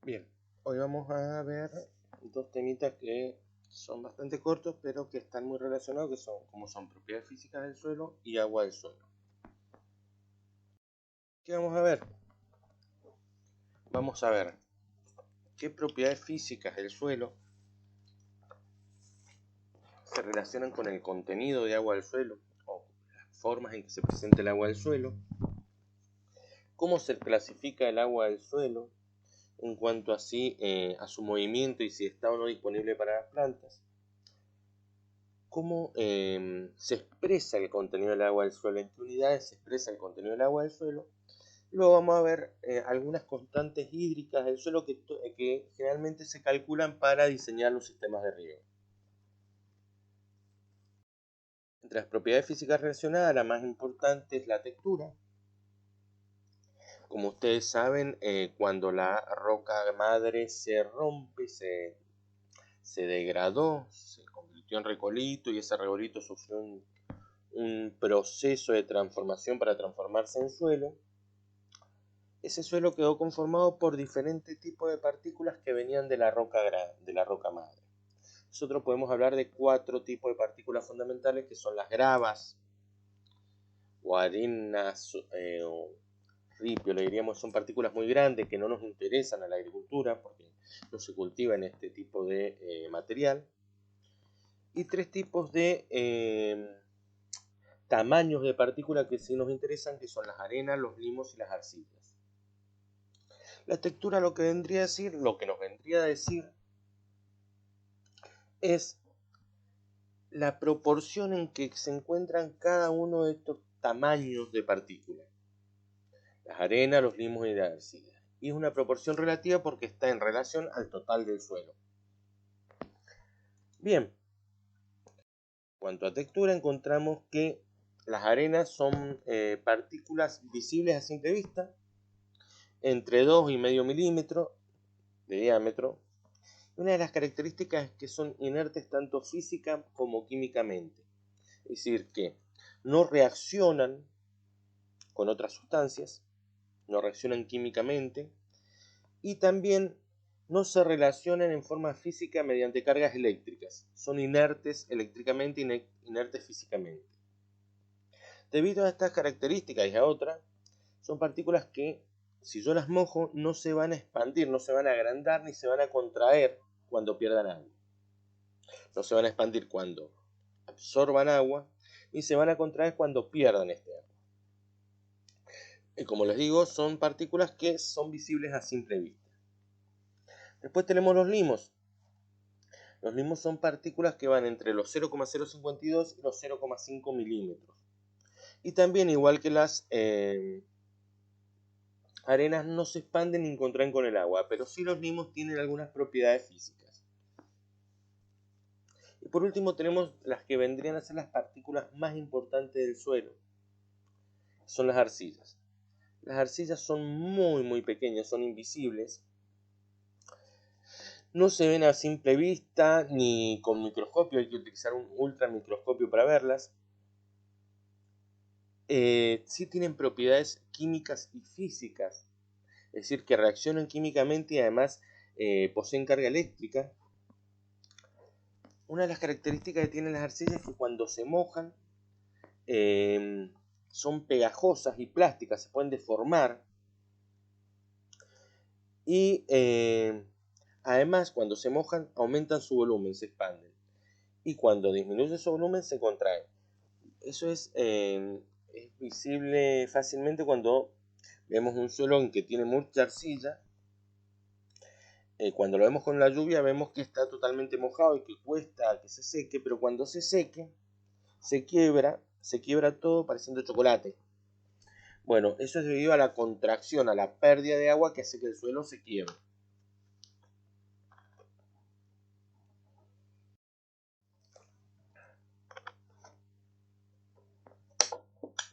Bien, hoy vamos a ver dos temitas que son bastante cortos, pero que están muy relacionados, que son como son propiedades físicas del suelo y agua del suelo. ¿Qué vamos a ver? Vamos a ver qué propiedades físicas del suelo se relacionan con el contenido de agua del suelo o las formas en que se presenta el agua del suelo, cómo se clasifica el agua del suelo en cuanto a su movimiento y si está o no disponible para las plantas, cómo se expresa el contenido del agua del suelo, en qué unidades se expresa el contenido del agua del suelo. Luego vamos a ver algunas constantes hídricas del suelo que generalmente se calculan para diseñar los sistemas de riego. Entre las propiedades físicas relacionadas, la más importante es la textura. Como ustedes saben, cuando la roca madre se rompe, se degradó, se convirtió en regolito y ese regolito sufrió un proceso de transformación para transformarse en suelo. Ese suelo quedó conformado por diferentes tipos de partículas que venían de la roca madre. Nosotros podemos hablar de 4 tipos de partículas fundamentales, que son las gravas o arenas o ripio, le diríamos. Son partículas muy grandes que no nos interesan a la agricultura porque no se cultiva en este tipo de material. Y 3 tipos de tamaños de partículas que sí nos interesan, que son las arenas, los limos y las arcillas. La textura lo que nos vendría a decir es la proporción en que se encuentran cada uno de estos tamaños de partículas. Las arenas, los limos y las arcillas. Y es una proporción relativa porque está en relación al total del suelo. Bien, en cuanto a textura, encontramos que las arenas son partículas visibles a simple vista, entre 2,5 milímetros de diámetro. Una de las características es que son inertes tanto física como químicamente. Es decir, que no reaccionan con otras sustancias, no reaccionan químicamente y también no se relacionan en forma física mediante cargas eléctricas. Son inertes eléctricamente y inertes físicamente. Debido a estas características y a otras, son partículas que, si yo las mojo, no se van a expandir, no se van a agrandar ni se van a contraer cuando pierdan agua. No se van a expandir cuando absorban agua y se van a contraer cuando pierdan este agua. Y como les digo, son partículas que son visibles a simple vista. Después tenemos los limos. Los limos son partículas que van entre los 0,052 y los 0,5 milímetros. Y también, igual que las arenas, no se expanden ni contraen con el agua, pero sí los limos tienen algunas propiedades físicas. Y por último tenemos las que vendrían a ser las partículas más importantes del suelo. Son las arcillas. Las arcillas son muy pequeñas, son invisibles. No se ven a simple vista ni con microscopio, hay que utilizar un ultramicroscopio para verlas. Sí tienen propiedades químicas y físicas, es decir, que reaccionan químicamente y además poseen carga eléctrica. Una de las características que tienen las arcillas es que cuando se mojan son pegajosas y plásticas, se pueden deformar. Y además, cuando se mojan, aumentan su volumen, se expanden. Y cuando disminuye su volumen, se contraen. Eso es visible fácilmente cuando vemos un suelo en que tiene mucha arcilla. Cuando lo vemos con la lluvia, vemos que está totalmente mojado y que cuesta que se seque, pero cuando se seque, se quiebra todo pareciendo chocolate. Bueno, eso es debido a la contracción, a la pérdida de agua que hace que el suelo se quiebre.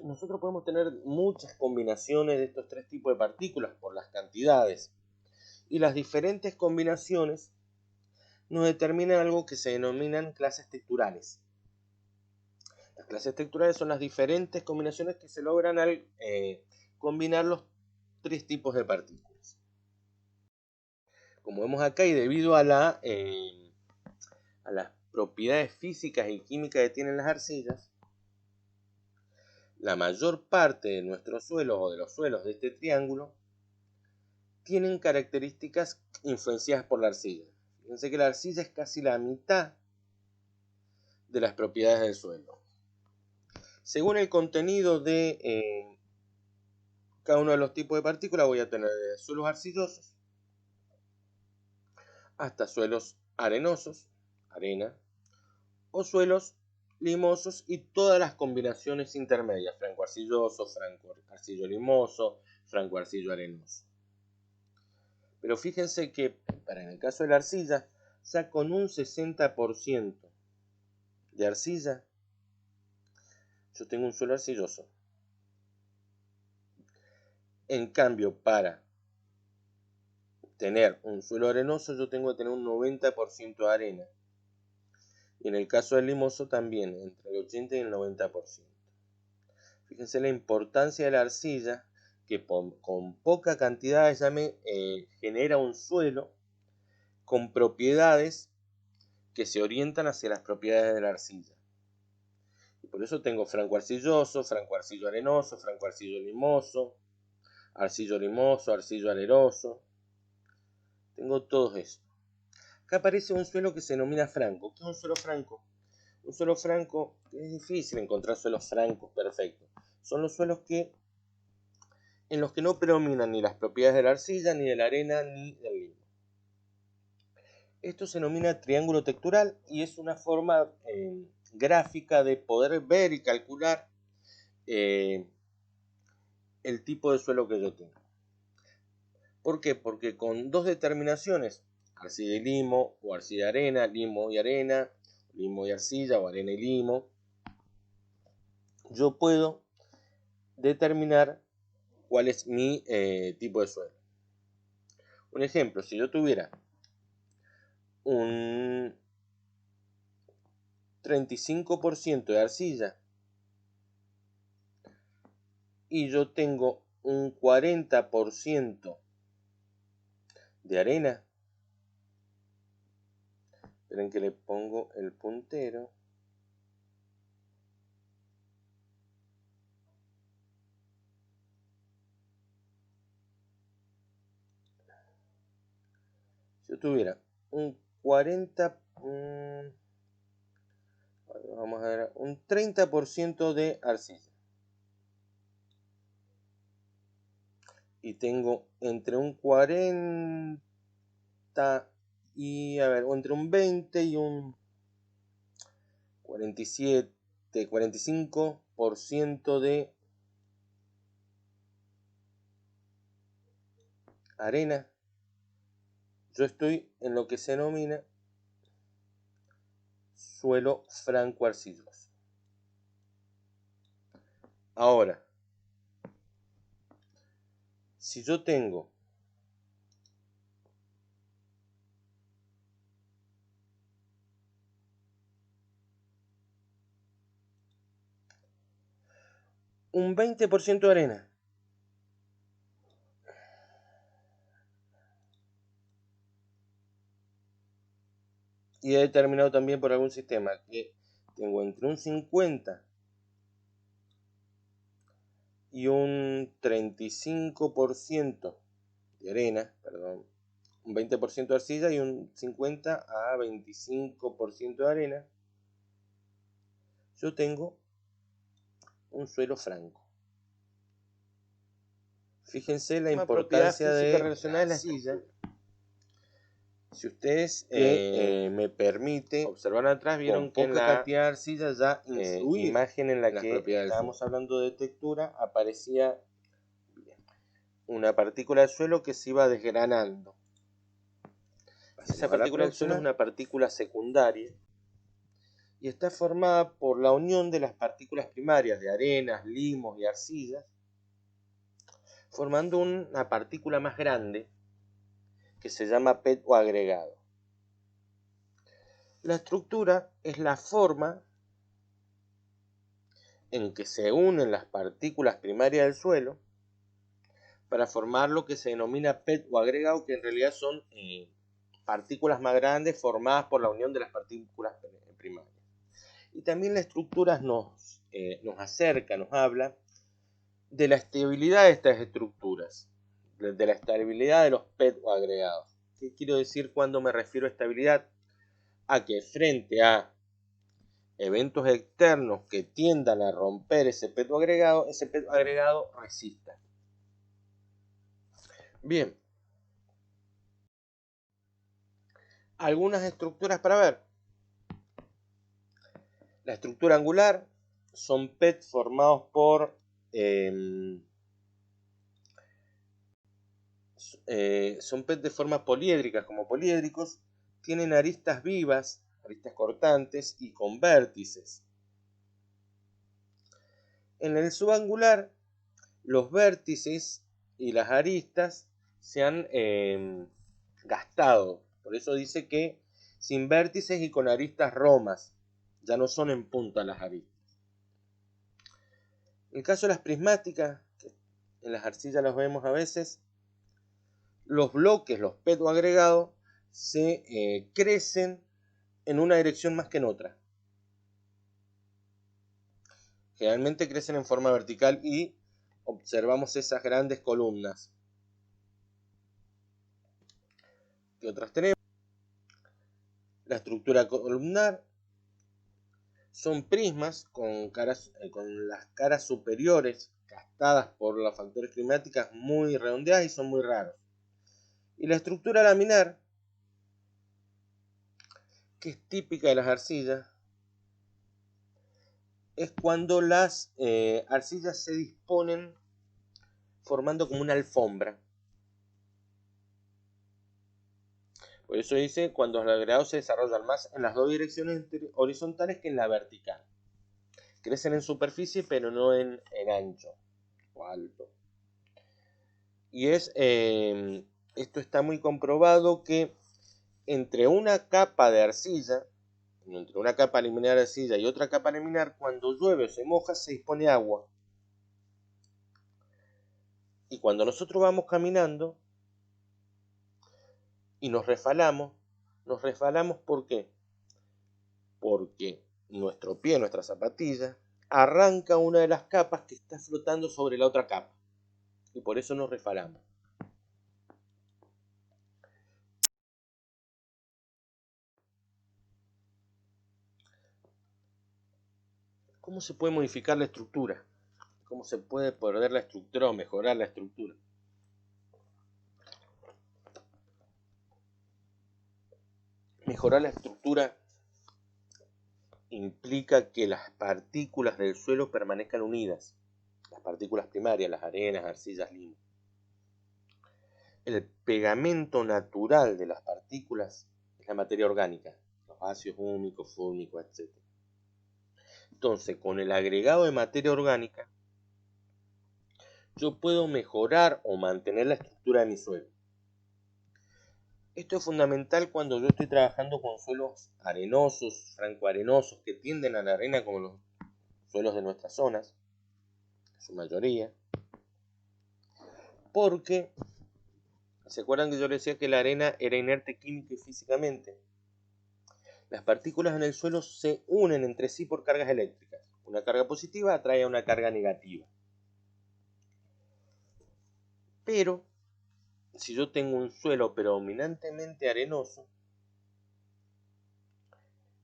Nosotros podemos tener muchas combinaciones de estos 3 tipos de partículas por las cantidades. Y las diferentes combinaciones nos determinan algo que se denominan clases texturales. Las clases texturales son las diferentes combinaciones que se logran al combinar los 3 tipos de partículas. como vemos acá, y debido a las propiedades físicas y químicas que tienen las arcillas, la mayor parte de nuestros suelos o de los suelos de este triángulo tienen características influenciadas por la arcilla. Fíjense que la arcilla es casi la mitad de las propiedades del suelo. Según el contenido de cada uno de los tipos de partículas, voy a tener desde suelos arcillosos hasta suelos arenosos, arena, o suelos limosos y todas las combinaciones intermedias, franco arcilloso, franco arcillo limoso, franco arcillo arenoso. Pero fíjense que en el caso de la arcilla, ya con un 60% de arcilla, yo tengo un suelo arcilloso. En cambio, para tener un suelo arenoso, yo tengo que tener un 90% de arena. Y en el caso del limoso también, entre el 80 y el 90%. Fíjense la importancia de la arcilla, que con poca cantidad ya me genera un suelo con propiedades que se orientan hacia las propiedades de la arcilla. Y por eso tengo franco arcilloso, franco arcillo arenoso, franco arcillo limoso, arcillo limoso, arcillo arenoso. Tengo todo esto. Acá aparece un suelo que se denomina franco. ¿Qué es un suelo franco? Un suelo franco, es difícil encontrar suelos francos perfectos. Son los suelos en los que no predominan ni las propiedades de la arcilla, ni de la arena, ni del limo. Esto se denomina triángulo textural y es una forma gráfica de poder ver y calcular el tipo de suelo que yo tengo. ¿Por qué? Porque con dos determinaciones, arcilla y limo, o arcilla y arena, limo y arena, limo y arcilla, o arena y limo, yo puedo determinar cuál es mi tipo de suelo. Un ejemplo, si yo tuviera un 35% de arcilla y yo tengo un 40% de arena, esperen que le pongo el puntero. Si yo tuviera un 30% de arcilla y tengo entre un 40 y, o entre un 20 y un 47, 45% de arena, yo estoy en lo que se denomina suelo franco arcilloso. Ahora, si yo tengo un 20% de arena y he determinado también por algún sistema que tengo entre un 50 y un 35% de arena, perdón, un 20% de arcilla y un 50 a 25% de arena, yo tengo un suelo franco. Fíjense la importancia de relacionar la arcilla. Si ustedes me permiten observar atrás, vieron que poca cantidad de arcilla ya imagen en la que estábamos hablando de textura aparecía una partícula de suelo que se iba desgranando. Esa partícula del suelo es una partícula secundaria y está formada por la unión de las partículas primarias de arenas, limos y arcillas, formando una partícula más grande que se llama PET o agregado. La estructura es la forma en que se unen las partículas primarias del suelo para formar lo que se denomina PET o agregado, que en realidad son partículas más grandes formadas por la unión de las partículas primarias. Y también la estructura nos acerca, nos habla de la estabilidad de estas estructuras, de la estabilidad de los PET o agregados. ¿Qué quiero decir cuando me refiero a estabilidad? A que frente a eventos externos que tiendan a romper ese PET o agregado resista. Bien, algunas estructuras para ver. La estructura angular son PET formados por son PET de forma poliédrica, como poliédricos, tienen aristas vivas, aristas cortantes y con vértices. En el subangular, los vértices y las aristas se han gastado. Por eso dice que sin vértices y con aristas romas, ya no son en punta las aristas. En el caso de las prismáticas, que en las arcillas las vemos a veces, los bloques, los PET o agregados, se crecen en una dirección más que en otra. Generalmente crecen en forma vertical y observamos esas grandes columnas. ¿Qué otras tenemos? La estructura columnar son prismas con las caras superiores gastadas por las factores climáticas muy redondeadas y son muy raros. Y la estructura laminar, que es típica de las arcillas, es cuando las arcillas se disponen formando como una alfombra. Por eso dice, cuando los agregados se desarrollan más en las dos direcciones horizontales que en la vertical. Crecen en superficie, pero no en ancho o alto. Y esto está muy comprobado que entre una capa de arcilla, entre una capa laminar de arcilla y otra capa laminar, cuando llueve o se moja, se dispone agua. Y cuando nosotros vamos caminando y nos resbalamos ¿por qué? Porque nuestro pie, nuestra zapatilla, arranca una de las capas que está flotando sobre la otra capa. Y por eso nos resbalamos. ¿Cómo se puede modificar la estructura? ¿Cómo se puede perder la estructura o mejorar la estructura? Mejorar la estructura implica que las partículas del suelo permanezcan unidas. Las partículas primarias, las arenas, arcillas, limo. El pegamento natural de las partículas es la materia orgánica, los ácidos húmicos, fúlmicos, etc. Entonces, con el agregado de materia orgánica, yo puedo mejorar o mantener la estructura de mi suelo. Esto es fundamental cuando yo estoy trabajando con suelos arenosos, francoarenosos, que tienden a la arena como los suelos de nuestras zonas, en su mayoría. Porque, ¿se acuerdan que yo les decía que la arena era inerte química y físicamente? Las partículas en el suelo se unen entre sí por cargas eléctricas. Una carga positiva atrae a una carga negativa. Pero, si yo tengo un suelo predominantemente arenoso,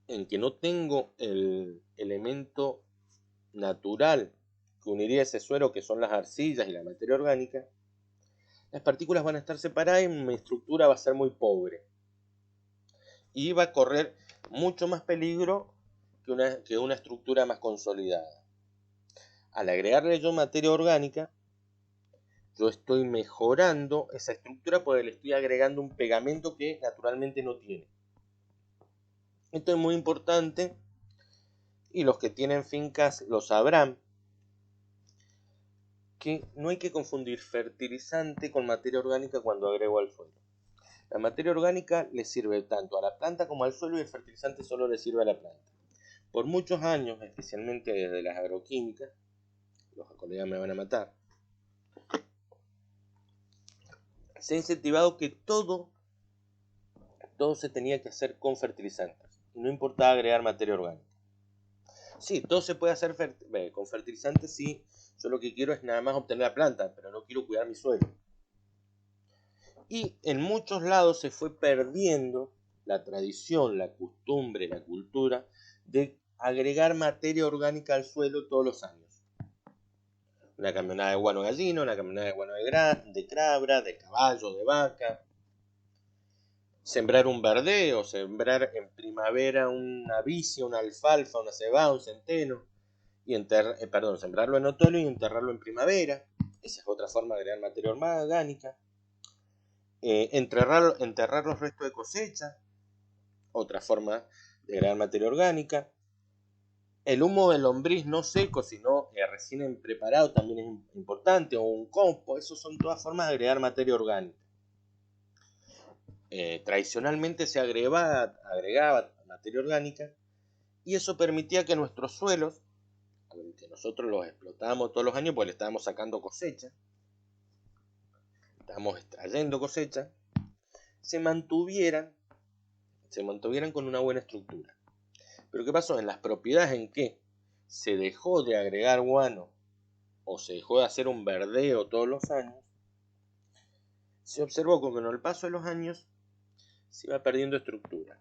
en que no tengo el elemento natural que uniría ese suelo, que son las arcillas y la materia orgánica, las partículas van a estar separadas y mi estructura va a ser muy pobre. Y va a correr mucho más peligro que una estructura más consolidada. Al agregarle yo materia orgánica, yo estoy mejorando esa estructura porque le estoy agregando un pegamento que naturalmente no tiene. Esto es muy importante y los que tienen fincas lo sabrán, que no hay que confundir fertilizante con materia orgánica cuando agrego al suelo. La materia orgánica le sirve tanto a la planta como al suelo y el fertilizante solo le sirve a la planta. Por muchos años, especialmente desde las agroquímicas, los colegas me van a matar, se ha incentivado que todo se tenía que hacer con fertilizantes. Y no importaba agregar materia orgánica. Sí, todo se puede hacer con fertilizantes si yo lo que quiero es nada más obtener la planta, pero no quiero cuidar mi suelo. Y en muchos lados se fue perdiendo la tradición, la costumbre, la cultura de agregar materia orgánica al suelo todos los años. Una camionada de guano de gallino, una camionada de guano de cabra, de caballo, de vaca. Sembrar un verdeo, sembrar en primavera una vicia, una alfalfa, una cebada, un centeno. Y sembrarlo en otoño y enterrarlo en primavera. Esa es otra forma de agregar materia orgánica. Enterrar los restos de cosecha, otra forma de agregar materia orgánica. El humo de lombriz no seco, sino recién preparado también es importante, o un compost. Eso son todas formas de agregar materia orgánica. Tradicionalmente se agregaba materia orgánica y eso permitía que nuestros suelos, que nosotros los explotábamos todos los años porque le estábamos sacando cosecha, estábamos extrayendo cosecha, se mantuvieran con una buena estructura. Pero ¿qué pasó? En las propiedades en que se dejó de agregar guano o se dejó de hacer un verdeo todos los años, se observó que con el paso de los años se iba perdiendo estructura.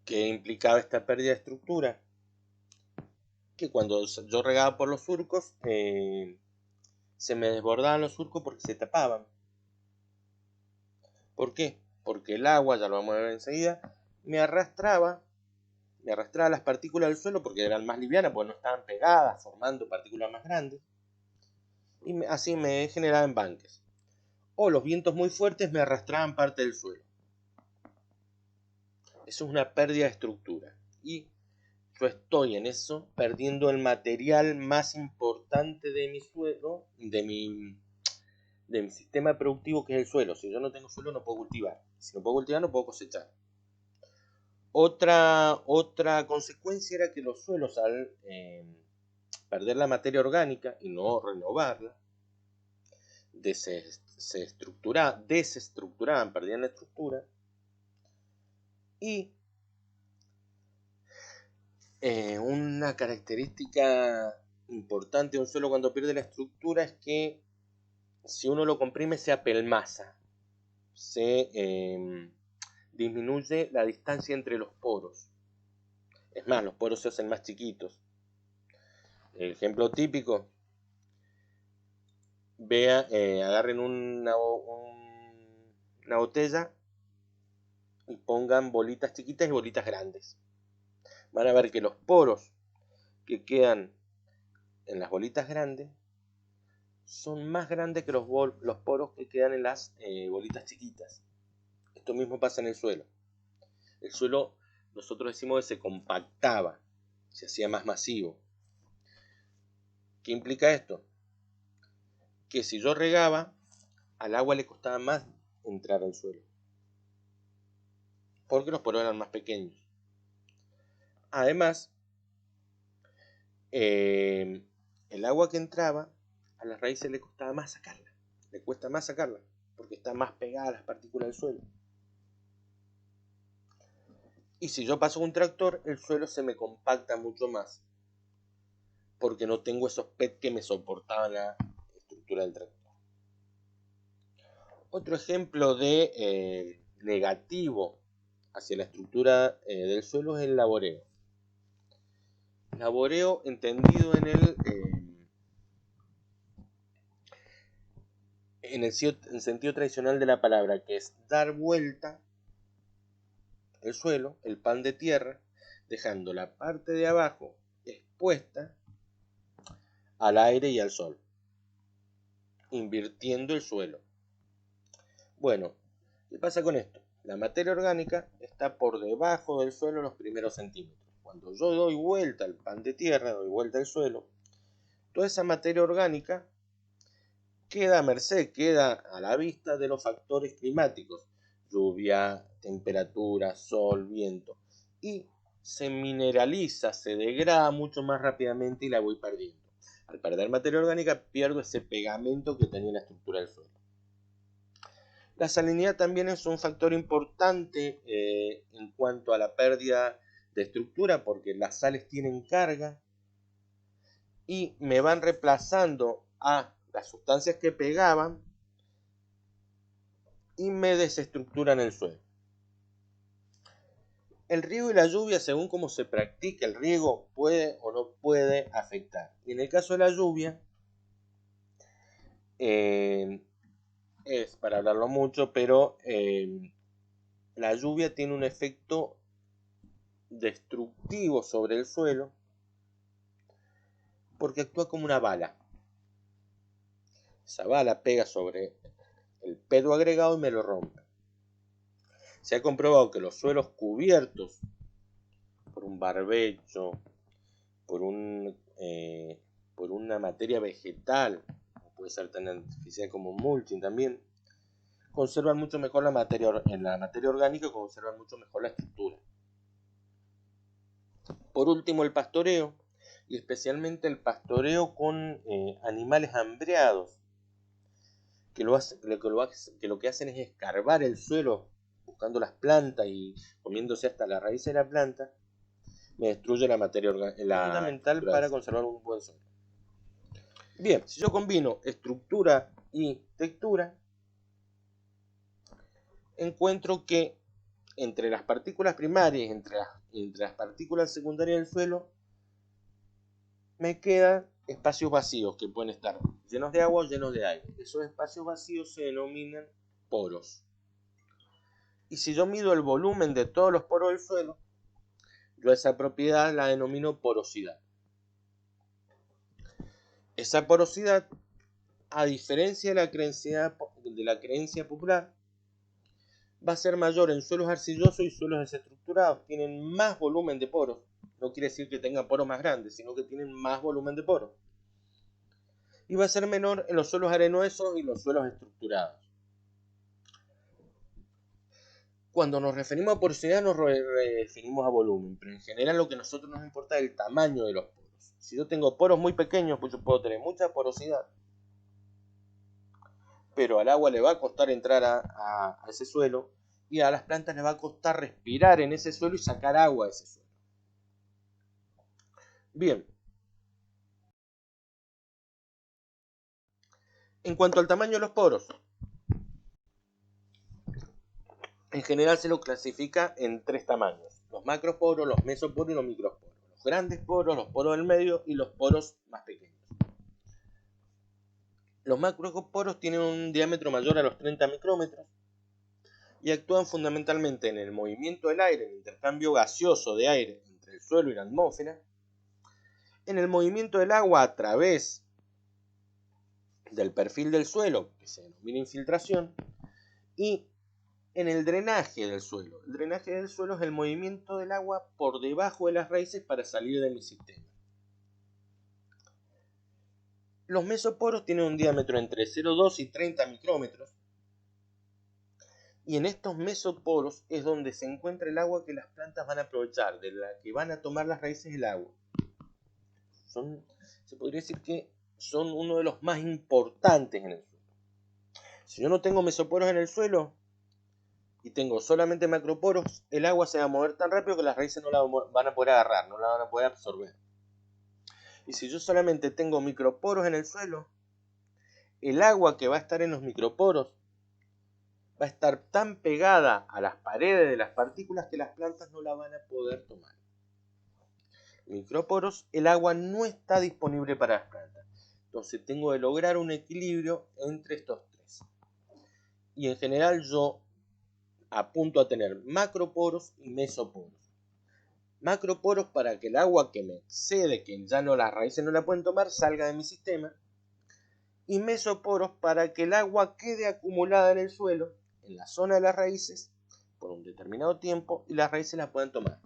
¿Qué implicaba esta pérdida de estructura? Que cuando yo regaba por los surcos, se me desbordaban los surcos porque se tapaban. ¿Por qué? Porque el agua, ya lo vamos a ver enseguida, me arrastraba las partículas del suelo porque eran más livianas, porque no estaban pegadas, formando partículas más grandes. Y así me generaba embanques. O los vientos muy fuertes me arrastraban parte del suelo. Eso es una pérdida de estructura. Y yo estoy en eso perdiendo el material más importante de mi suelo, de mi sistema productivo, que es el suelo. Si yo no tengo suelo no puedo cultivar. Si no puedo cultivar no puedo cosechar. Otra consecuencia era que los suelos, al perder la materia orgánica y no renovarla, desestructuraban, perdían la estructura. Y una característica importante de un suelo cuando pierde la estructura es que si uno lo comprime se apelmaza, se disminuye la distancia entre los poros. Es más, los poros se hacen más chiquitos. El ejemplo típico, agarren una botella y pongan bolitas chiquitas y bolitas grandes. Van a ver que los poros que quedan en las bolitas grandes son más grandes que los poros que quedan en las bolitas chiquitas. Esto mismo pasa en el suelo. El suelo, nosotros decimos que se compactaba, se hacía más masivo. ¿Qué implica esto? Que si yo regaba, al agua le costaba más entrar al suelo, porque los poros eran más pequeños. Además, el agua que entraba, a las raíces le costaba más sacarla. Le cuesta más sacarla, porque está más pegada a las partículas del suelo. Y si yo paso un tractor, el suelo se me compacta mucho más, porque no tengo esos PET que me soportaban la estructura del tractor. Otro ejemplo de negativo hacia la estructura del suelo es el laboreo. Laboreo entendido en el sentido tradicional de la palabra, que es dar vuelta el suelo, el pan de tierra, dejando la parte de abajo expuesta al aire y al sol, invirtiendo el suelo. Bueno, ¿qué pasa con esto? La materia orgánica está por debajo del suelo los primeros centímetros. Cuando yo doy vuelta al pan de tierra, doy vuelta al suelo, toda esa materia orgánica queda a merced, queda a la vista de los factores climáticos, lluvia, temperatura, sol, viento, y se mineraliza, se degrada mucho más rápidamente y la voy perdiendo. Al perder materia orgánica pierdo ese pegamento que tenía la estructura del suelo. La salinidad también es un factor importante en cuanto a la pérdida de estructura, porque las sales tienen carga y me van reemplazando a las sustancias que pegaban y me desestructuran el suelo. El riego y la lluvia, según cómo se practica el riego, puede o no puede afectar. Y en el caso de la lluvia, es para hablarlo mucho, pero la lluvia tiene un efecto destructivo sobre el suelo porque actúa como una bala. Esa bala pega sobre el pedo agregado y me lo rompe. Se ha comprobado que los suelos cubiertos por un barbecho, por una materia vegetal, puede ser tan artificial como mulching también, conservan mucho mejor la materia orgánica, conservan mucho mejor la estructura. Por último, el pastoreo, y especialmente el pastoreo con animales hambreados, que lo que hacen es escarbar el suelo buscando las plantas y comiéndose hasta la raíz de la planta, me destruye la materia orgánica. Es fundamental para conservar un buen suelo. Bien, si yo combino estructura y textura, encuentro que entre las partículas primarias, entre las partículas secundarias del suelo, me quedan espacios vacíos que pueden estar llenos de agua o llenos de aire. Esos espacios vacíos se denominan poros. Y si yo mido el volumen de todos los poros del suelo, yo esa propiedad la denomino porosidad. Esa porosidad, a diferencia de la creencia popular, va a ser mayor en suelos arcillosos y suelos desestructurados. Tienen más volumen de poros. No quiere decir que tengan poros más grandes, sino que tienen más volumen de poros. Y va a ser menor en los suelos arenosos y los suelos estructurados. Cuando nos referimos a porosidad nos referimos a volumen, pero en general lo que a nosotros nos importa es el tamaño de los poros. Si yo tengo poros muy pequeños, pues yo puedo tener mucha porosidad, pero al agua le va a costar entrar a ese suelo y a las plantas les va a costar respirar en ese suelo y sacar agua de ese suelo. Bien. En cuanto al tamaño de los poros, en general se lo clasifica en tres tamaños: los macroporos, los mesoporos y los microporos. Los grandes poros, los poros del medio y los poros más pequeños. Los macroporos tienen un diámetro mayor a los 30 micrómetros y actúan fundamentalmente en el movimiento del aire, en el intercambio gaseoso de aire entre el suelo y la atmósfera, en el movimiento del agua a través del perfil del suelo, que se denomina infiltración, y en el drenaje del suelo. El drenaje del suelo es el movimiento del agua por debajo de las raíces para salir de mi sistema. Los mesoporos tienen un diámetro entre 0,2 y 30 micrómetros. Y en estos mesoporos es donde se encuentra el agua que las plantas van a aprovechar, de la que van a tomar las raíces el agua. Se podría decir que son uno de los más importantes en el suelo. Si yo no tengo mesoporos en el suelo y tengo solamente macroporos, el agua se va a mover tan rápido que las raíces no la van a poder agarrar, no la van a poder absorber. Y si yo solamente tengo microporos en el suelo, el agua que va a estar en los microporos va a estar tan pegada a las paredes de las partículas que las plantas no la van a poder tomar. Microporos, el agua no está disponible para las plantas. Entonces tengo que lograr un equilibrio entre estos tres. Y en general yo apunto a tener macroporos y mesoporos. Macroporos para que el agua que me excede, que ya no las raíces no la pueden tomar, salga de mi sistema. Y mesoporos para que el agua quede acumulada en el suelo, en la zona de las raíces, por un determinado tiempo y las raíces la puedan tomar.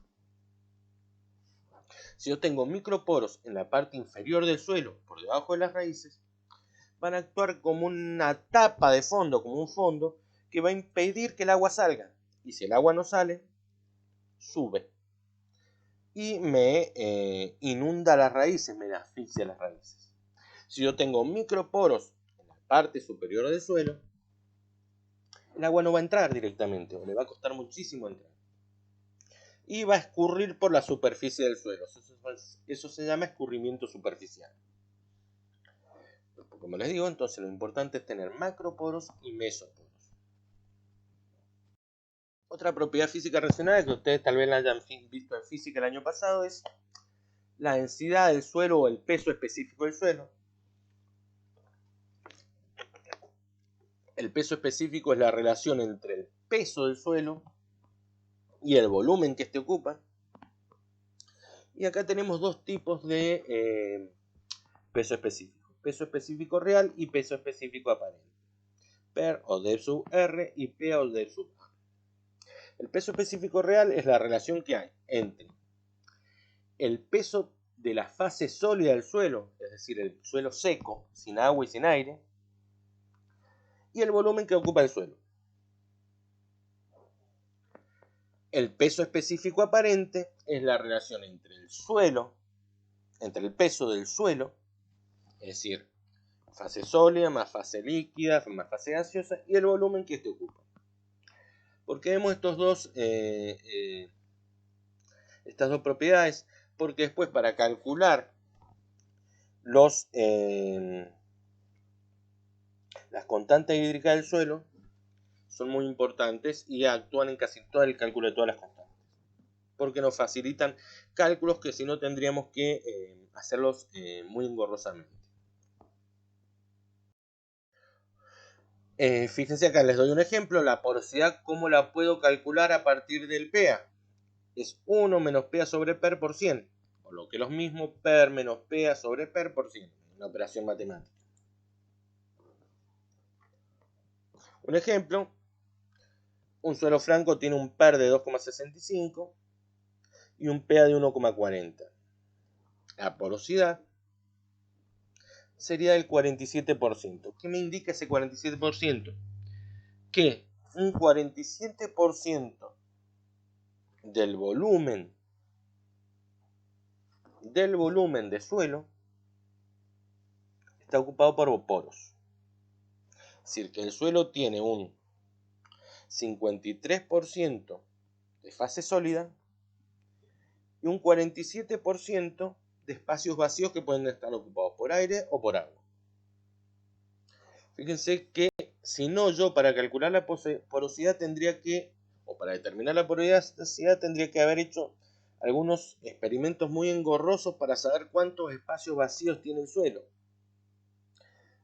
Si yo tengo microporos en la parte inferior del suelo, por debajo de las raíces, van a actuar como una tapa de fondo, como un fondo, que va a impedir que el agua salga. Y si el agua no sale, sube. Y me inunda las raíces, me asfixia las raíces. Si yo tengo microporos en la parte superior del suelo, el agua no va a entrar directamente, o le va a costar muchísimo entrar. Y va a escurrir por la superficie del suelo. Eso se llama escurrimiento superficial. Como les digo, entonces lo importante es tener macroporos y mesoporos. Otra propiedad física relacionada que ustedes tal vez la hayan visto en física el año pasado es la densidad del suelo o el peso específico del suelo. El peso específico es la relación entre el peso del suelo y el volumen que éste ocupa. Y acá tenemos dos tipos de peso específico. Peso específico real y peso específico aparente. Per o D sub R y P o D sub A. El peso específico real es la relación que hay entre el peso de la fase sólida del suelo, es decir, el suelo seco, sin agua y sin aire, y el volumen que ocupa el suelo. El peso específico aparente es la relación entre el suelo, entre el peso del suelo, es decir, fase sólida más fase líquida más fase gaseosa, y el volumen que éste ocupa. ¿Por qué vemos estas dos propiedades? Porque después para calcular las constantes hídricas del suelo son muy importantes y actúan en casi todo el cálculo de todas las constantes, porque nos facilitan cálculos que si no tendríamos que hacerlos muy engorrosamente. Fíjense acá, les doy un ejemplo. La porosidad, ¿cómo la puedo calcular a partir del PA? Es 1 menos PA sobre PER por 100, o lo que es lo mismo, PER menos PA sobre PER por 100, una operación matemática. Un ejemplo, un suelo franco tiene un PER de 2,65 y un PA de 1,40. La porosidad sería del 47%. ¿Qué me indica ese 47%? Que un 47% del volumen de suelo está ocupado por poros. Es decir, que el suelo tiene un 53% de fase sólida y un 47% de espacios vacíos que pueden estar ocupados por aire o por agua. Fíjense que si no, yo para calcular la porosidad tendría que, o para determinar la porosidad tendría que haber hecho algunos experimentos muy engorrosos para saber cuántos espacios vacíos tiene el suelo.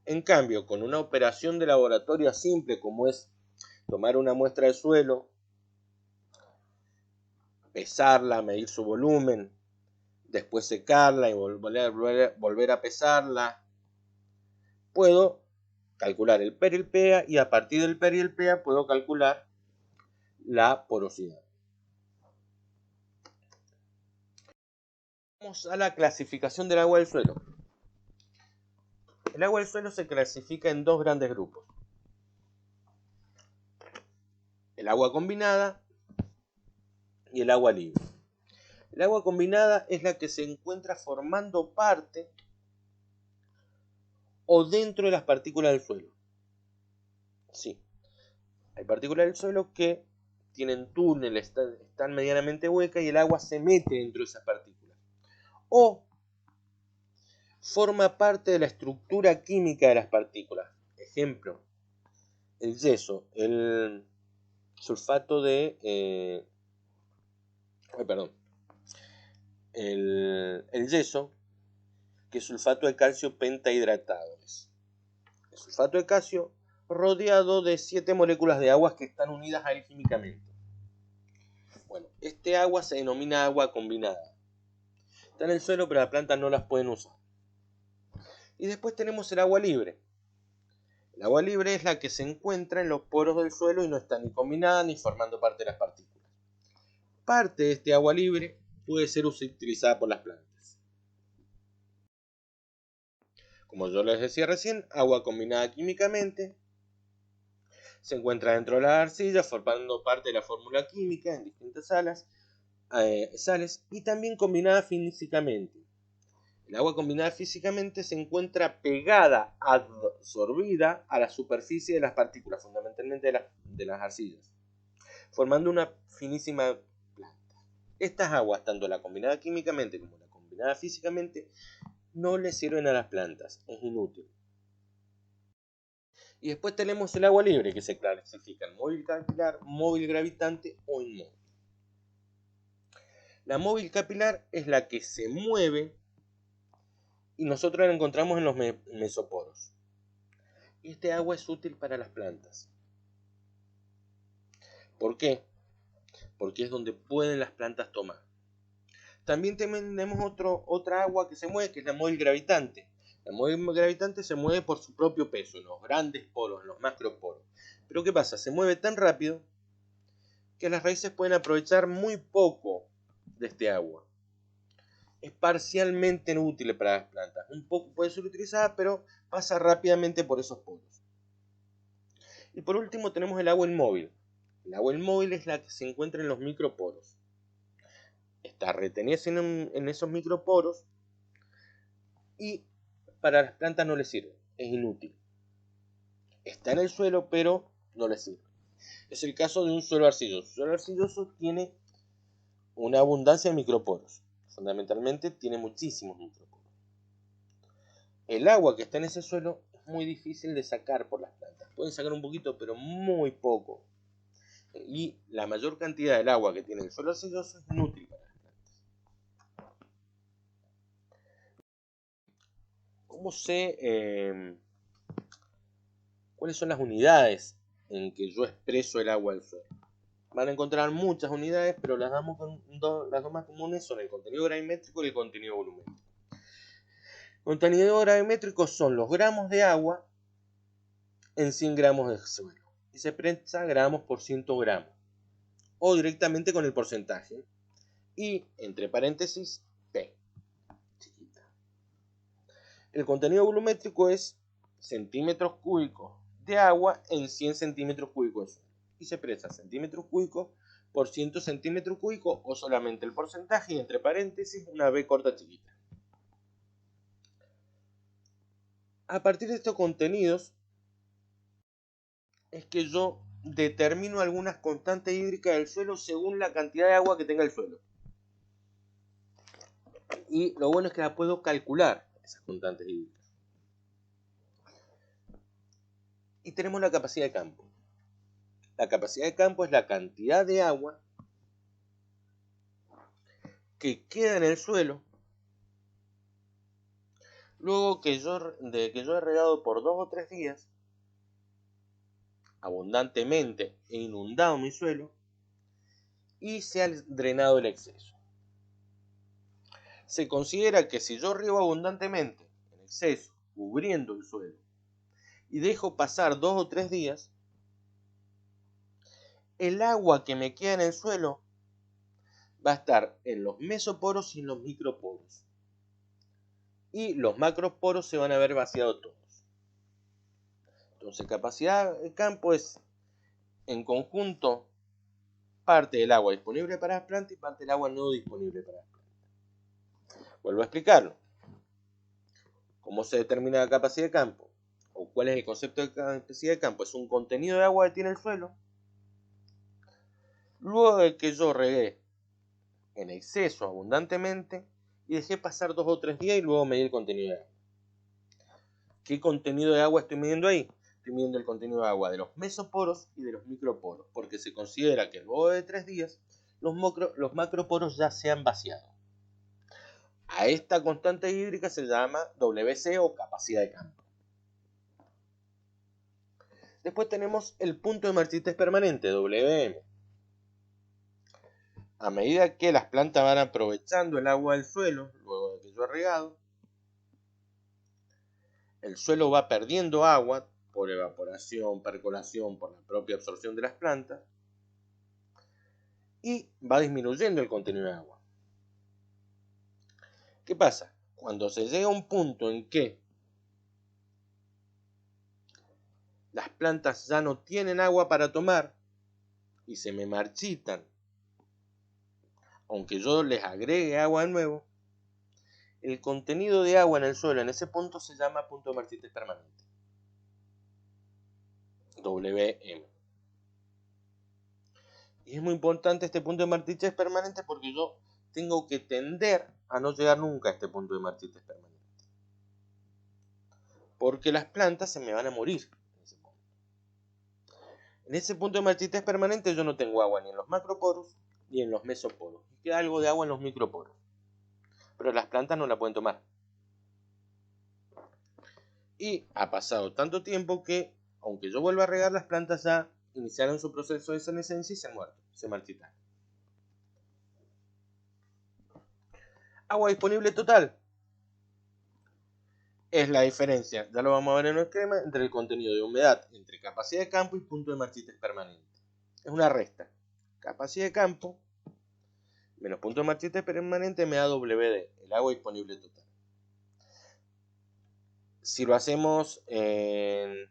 En cambio, con una operación de laboratorio simple como es tomar una muestra de suelo, pesarla, medir su volumen, después secarla y volver a pesarla, puedo calcular el PER y el PA y a partir del PER y el PA puedo calcular la porosidad. Vamos a la clasificación del agua del suelo. El agua del suelo se clasifica en dos grandes grupos. El agua combinada y el agua libre. El agua combinada es la que se encuentra formando parte o dentro de las partículas del suelo. Sí, hay partículas del suelo que tienen túneles, están medianamente huecas y el agua se mete dentro de esas partículas. O forma parte de la estructura química de las partículas. Ejemplo, el yeso, el sulfato de... el yeso, que es sulfato de calcio pentahidratado. El sulfato de calcio rodeado de 7 moléculas de agua que están unidas a él químicamente. Bueno, este agua se denomina agua combinada. Está en el suelo, pero las plantas no las pueden usar. Y después tenemos el agua libre. El agua libre es la que se encuentra en los poros del suelo y no está ni combinada ni formando parte de las partículas. Parte de este agua libre puede ser utilizada por las plantas. Como yo les decía recién, agua combinada químicamente se encuentra dentro de la arcilla formando parte de la fórmula química en distintas sales y también combinada físicamente. El agua combinada físicamente se encuentra pegada, absorbida a la superficie de las partículas, fundamentalmente de las arcillas, formando una finísima planta. Estas aguas, tanto la combinada químicamente como la combinada físicamente, no le sirven a las plantas, es inútil. Y después tenemos el agua libre, que se clasifica en móvil capilar, móvil gravitante o inmóvil. La móvil capilar es la que se mueve y nosotros la encontramos en los mesoporos. Este agua es útil para las plantas. ¿Por qué? Porque es donde pueden las plantas tomar. También tenemos otra agua que se mueve, que es la móvil gravitante. La móvil gravitante se mueve por su propio peso, en los grandes poros, en los macroporos. Pero ¿qué pasa? Se mueve tan rápido que las raíces pueden aprovechar muy poco de este agua. Es parcialmente útil para las plantas. Un poco puede ser utilizada, pero pasa rápidamente por esos poros. Y por último tenemos el agua inmóvil. El agua inmóvil es la que se encuentra en los microporos. Está retenida en esos microporos y para las plantas no les sirve, es inútil. Está en el suelo, pero no les sirve. Es el caso de un suelo arcilloso. El suelo arcilloso tiene una abundancia de microporos. Fundamentalmente tiene muchísimos microporos. El agua que está en ese suelo es muy difícil de sacar por las plantas. Pueden sacar un poquito, pero muy poco. Y la mayor cantidad del agua que tiene el suelo arcilloso es inútil para las plantas. ¿Cómo sé cuáles son las unidades en que yo expreso el agua del suelo? Van a encontrar muchas unidades, pero las dos más comunes son el contenido gravimétrico y el contenido volumétrico. El contenido gravimétrico son los gramos de agua en 100 gramos de suelo. Y se expresa gramos por 100 gramos. O directamente con el porcentaje. Y, entre paréntesis, P. Chiquita. El contenido volumétrico es centímetros cúbicos de agua en 100 centímetros cúbicos de suelo. Y se expresa centímetros cúbicos por 100 centímetros cúbicos o solamente el porcentaje y entre paréntesis una B corta chiquita. A partir de estos contenidos es que yo determino algunas constantes hídricas del suelo según la cantidad de agua que tenga el suelo. Y lo bueno es que la puedo calcular, esas constantes hídricas. Y tenemos la capacidad de campo. La capacidad de campo es la cantidad de agua que queda en el suelo luego de que yo he regado por 2 o 3 días abundantemente e inundado mi suelo y se ha drenado el exceso. Se considera que si yo riego abundantemente en exceso, cubriendo el suelo, y dejo pasar 2 o 3 días, el agua que me queda en el suelo va a estar en los mesoporos y en los microporos. Y los macroporos se van a ver vaciados todos. Entonces, capacidad de campo es, en conjunto, parte del agua disponible para las plantas y parte del agua no disponible para las plantas. Vuelvo a explicarlo. ¿Cómo se determina la capacidad de campo? ¿O cuál es el concepto de capacidad de campo? Es un contenido de agua que tiene el suelo. Luego de que yo regué en exceso abundantemente y dejé pasar 2 o 3 días y luego medí el contenido de agua. ¿Qué contenido de agua estoy midiendo ahí? Estoy midiendo el contenido de agua de los mesoporos y de los microporos, porque se considera que luego de 3 días los macroporos ya se han vaciado. A esta constante hídrica se llama WC o capacidad de campo. Después tenemos el punto de marchitez permanente, WM. A medida que las plantas van aprovechando el agua del suelo, luego de que yo he regado, el suelo va perdiendo agua por evaporación, percolación, por la propia absorción de las plantas, y va disminuyendo el contenido de agua. ¿Qué pasa? Cuando se llega a un punto en que las plantas ya no tienen agua para tomar y se me marchitan, aunque yo les agregue agua de nuevo, el contenido de agua en el suelo en ese punto se llama punto de marchitez permanente. WM. Y es muy importante este punto de marchitez permanente porque yo tengo que tender a no llegar nunca a este punto de marchitez permanente. Porque las plantas se me van a morir en ese punto. En ese punto de marchitez permanente yo no tengo agua ni en los macroporos ni en los mesoporos. Queda algo de agua en los microporos. Pero las plantas no la pueden tomar. Y ha pasado tanto tiempo que, aunque yo vuelva a regar, las plantas ya iniciaron su proceso de senescencia y se han muerto, se marchitaron. Agua disponible total es la diferencia, ya lo vamos a ver en el esquema, entre el contenido de humedad, entre capacidad de campo y punto de marchitez permanente. Es una resta. Capacidad de campo menos punto de marchitez permanente me da WD, el agua disponible total. Si lo hacemos en...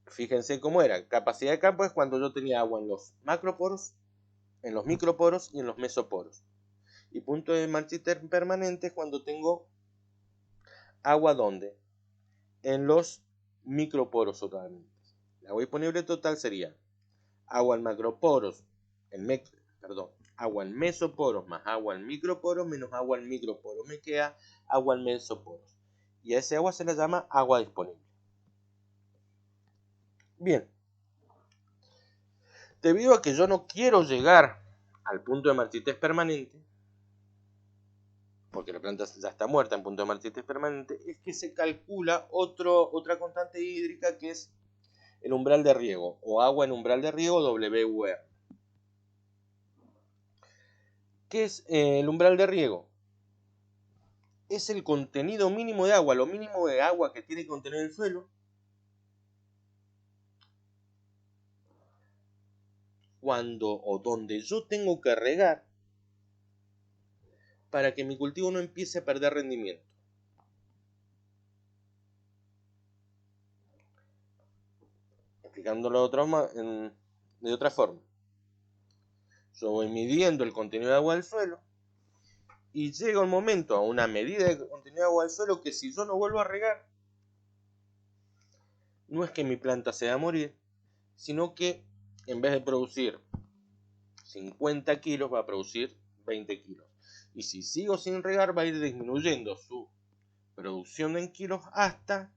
Fíjense cómo era. Capacidad de campo es cuando yo tenía agua en los macroporos, en los microporos y en los mesoporos. Y punto de marchitez permanente es cuando tengo agua ¿dónde? En los microporos solamente. El agua disponible total sería agua en macroporos, agua en mesoporos más agua en microporos menos agua en microporos. Me queda agua en mesoporos. Y a ese agua se le llama agua disponible. Bien. Debido a que yo no quiero llegar al punto de marchitez permanente, porque la planta ya está muerta en punto de marchitez permanente, es que se calcula otra constante hídrica que es el umbral de riego, o agua en umbral de riego, WUR. ¿Qué es el umbral de riego? Es el contenido mínimo de agua, lo mínimo de agua que tiene que contener el suelo, cuando o donde yo tengo que regar para que mi cultivo no empiece a perder rendimiento. Explicándolo de otra forma. Yo voy midiendo el contenido de agua del suelo y llega un momento a una medida de contenido de agua del suelo que si yo no vuelvo a regar, no es que mi planta se va a morir, sino que en vez de producir 50 kilos va a producir 20 kilos. Y si sigo sin regar va a ir disminuyendo su producción en kilos hasta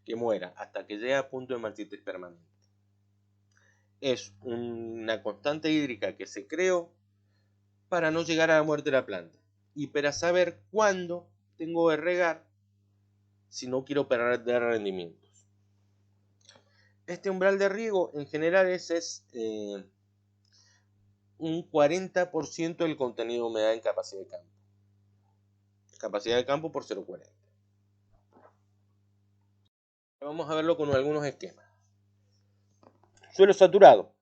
que muera, hasta que llegue a punto de marchitez permanente. Es una constante hídrica que se creó para no llegar a la muerte de la planta y para saber cuándo tengo que regar si no quiero perder rendimientos. Este umbral de riego en general es un 40% del contenido de humedad en capacidad de campo. Capacidad de campo por 0,40. Vamos a verlo con algunos esquemas. Suelo saturado.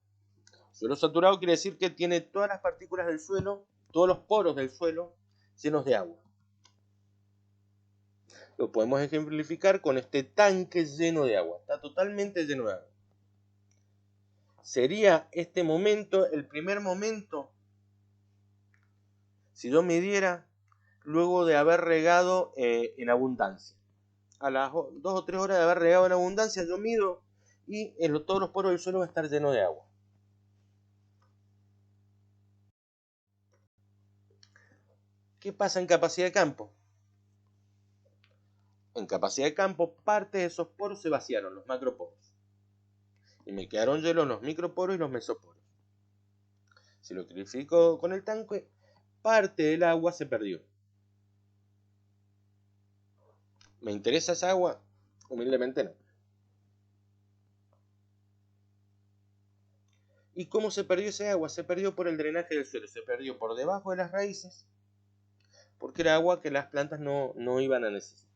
Suelo saturado quiere decir que tiene todas las partículas del suelo, todos los poros del suelo llenos de agua. Lo podemos ejemplificar con este tanque lleno de agua. Está totalmente lleno de agua. Sería este momento, el primer momento, si yo midiera luego de haber regado en abundancia. A las 2 o 3 horas de haber regado en abundancia, yo mido y todos los poros del suelo van a estar llenos de agua. ¿Qué pasa en capacidad de campo? En capacidad de campo, parte de esos poros se vaciaron, los macroporos. Y me quedaron llenos los microporos y los mesoporos. Si lo clarifico con el tanque, parte del agua se perdió. ¿Me interesa esa agua? Humildemente no. ¿Y cómo se perdió esa agua? Se perdió por el drenaje del suelo, se perdió por debajo de las raíces, porque era agua que las plantas no iban a necesitar.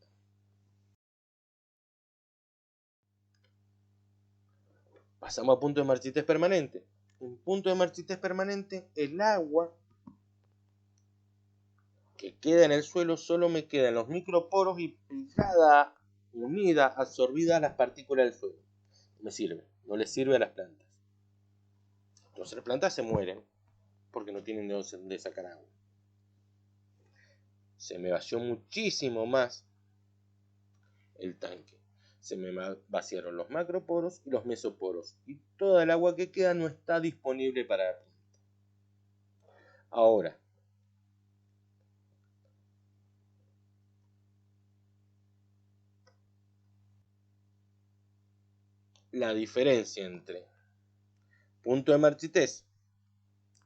Pasamos a punto de marchitez permanente. En punto de marchitez permanente, el agua que queda en el suelo solo me queda en los microporos y pegada, unida, absorbida a las partículas del suelo. No me sirve, no les sirve a las plantas. Entonces las plantas se mueren porque no tienen de dónde sacar agua. se me vació muchísimo más el tanque. Se me vaciaron los macroporos y los mesoporos. Y toda el agua que queda no está disponible para la planta. Ahora, la diferencia entre punto de marchitez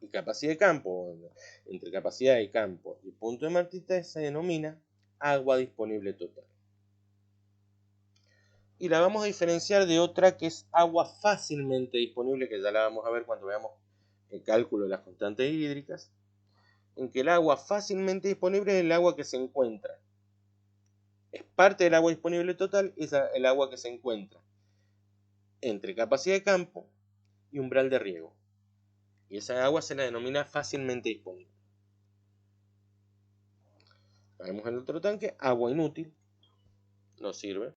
y capacidad de campo, entre capacidad de campo y punto de marchitez, se denomina agua disponible total. Y la vamos a diferenciar de otra que es agua fácilmente disponible, que ya la vamos a ver cuando veamos el cálculo de las constantes hídricas, en que el agua fácilmente disponible es el agua que se encuentra. Es parte del agua disponible total, es el agua que se encuentra entre capacidad de campo y umbral de riego. Y esa agua se la denomina fácilmente disponible. Vemos el otro tanque, agua inútil, no sirve.